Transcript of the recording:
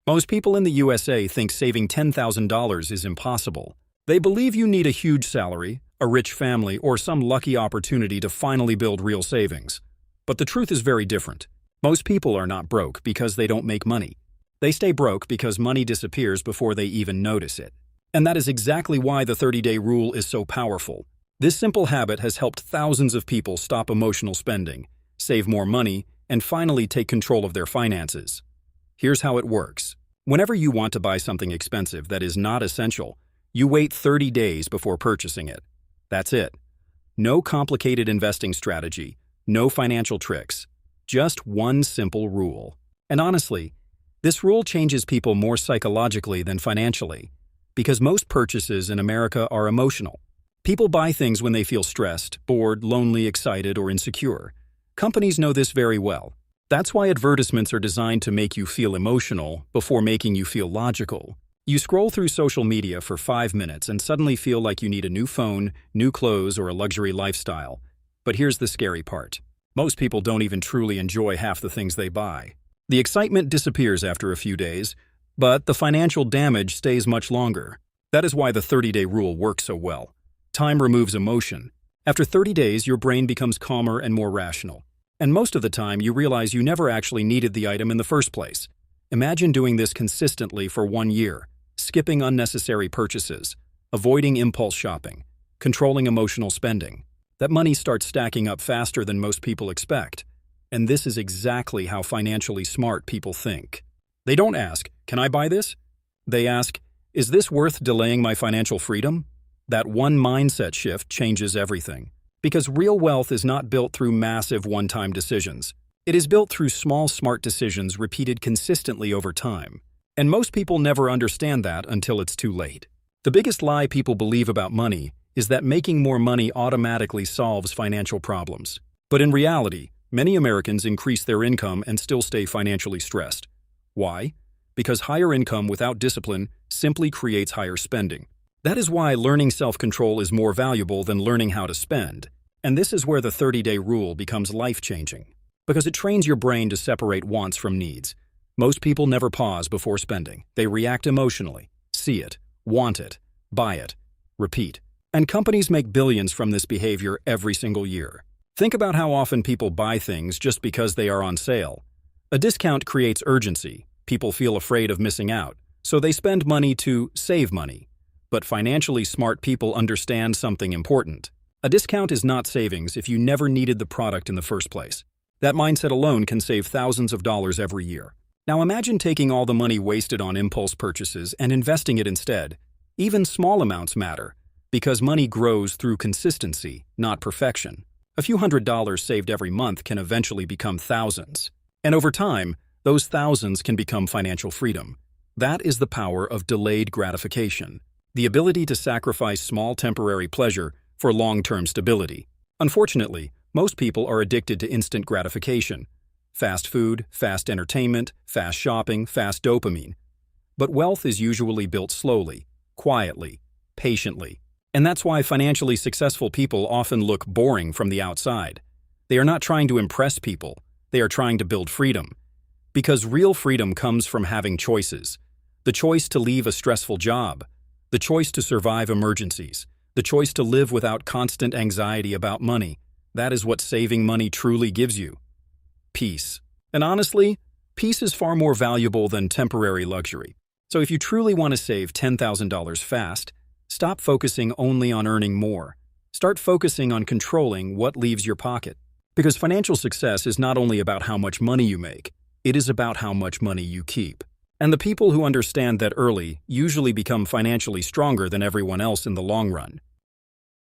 Most people in the USA think saving $10,000 is impossible. They believe you need a huge salary, a rich family, or some lucky opportunity to finally build real savings. But the truth is very different. Most people are not broke because they don't make money. They stay broke because money disappears before they even notice it. And that is exactly why the 30-day rule is so powerful. This simple habit has helped thousands of people stop emotional spending, save more money, and finally take control of their finances. Here's how it works. Whenever you want to buy something expensive that is not essential, you wait 30 days before purchasing it. That's it. No complicated investing strategy, no financial tricks, just one simple rule. And honestly, this rule changes people more psychologically than financially, because most purchases in America are emotional. People buy things when they feel stressed, bored, lonely, excited, or insecure. Companies know this very well. That's why advertisements are designed to make you feel emotional before making you feel logical. You scroll through social media for 5 minutes and suddenly feel like you need a new phone, new clothes, or a luxury lifestyle. But here's the scary part. Most people don't even truly enjoy half the things they buy. The excitement disappears after a few days, but the financial damage stays much longer. That is why the 30-day rule works so well. Time removes emotion. After 30 days, your brain becomes calmer and more rational. And most of the time, you realize you never actually needed the item in the first place. Imagine doing this consistently for 1 year, skipping unnecessary purchases, avoiding impulse shopping, controlling emotional spending. That money starts stacking up faster than most people expect. And this is exactly how financially smart people think. They don't ask, "Can I buy this?" They ask, "Is this worth delaying my financial freedom?" That one mindset shift changes everything. Because real wealth is not built through massive one-time decisions. It is built through small, smart decisions repeated consistently over time. And most people never understand that until it's too late. The biggest lie people believe about money is that making more money automatically solves financial problems. But in reality, many Americans increase their income and still stay financially stressed. Why? Because higher income without discipline simply creates higher spending. That is why learning self-control is more valuable than learning how to spend. And this is where the 30-day rule becomes life-changing. Because it trains your brain to separate wants from needs. Most people never pause before spending. They react emotionally, see it, want it, buy it, repeat. And companies make billions from this behavior every single year. Think about how often people buy things just because they are on sale. A discount creates urgency. People feel afraid of missing out, so they spend money to save money. But financially smart people understand something important. A discount is not savings if you never needed the product in the first place. That mindset alone can save thousands of dollars every year. Now imagine taking all the money wasted on impulse purchases and investing it instead. Even small amounts matter, because money grows through consistency, not perfection. A few $100s saved every month can eventually become thousands. And over time, those thousands can become financial freedom. That is the power of delayed gratification. The ability to sacrifice small temporary pleasure for long-term stability. Unfortunately, most people are addicted to instant gratification. Fast food, fast entertainment, fast shopping, fast dopamine. But wealth is usually built slowly, quietly, patiently. And that's why financially successful people often look boring from the outside. They are not trying to impress people. They are trying to build freedom. Because real freedom comes from having choices. The choice to leave a stressful job. The choice to survive emergencies. The choice to live without constant anxiety about money. That is what saving money truly gives you. Peace. And honestly, peace is far more valuable than temporary luxury. So if you truly want to save $10,000 fast, stop focusing only on earning more. Start focusing on controlling what leaves your pocket. Because financial success is not only about how much money you make, it is about how much money you keep. And the people who understand that early usually become financially stronger than everyone else in the long run.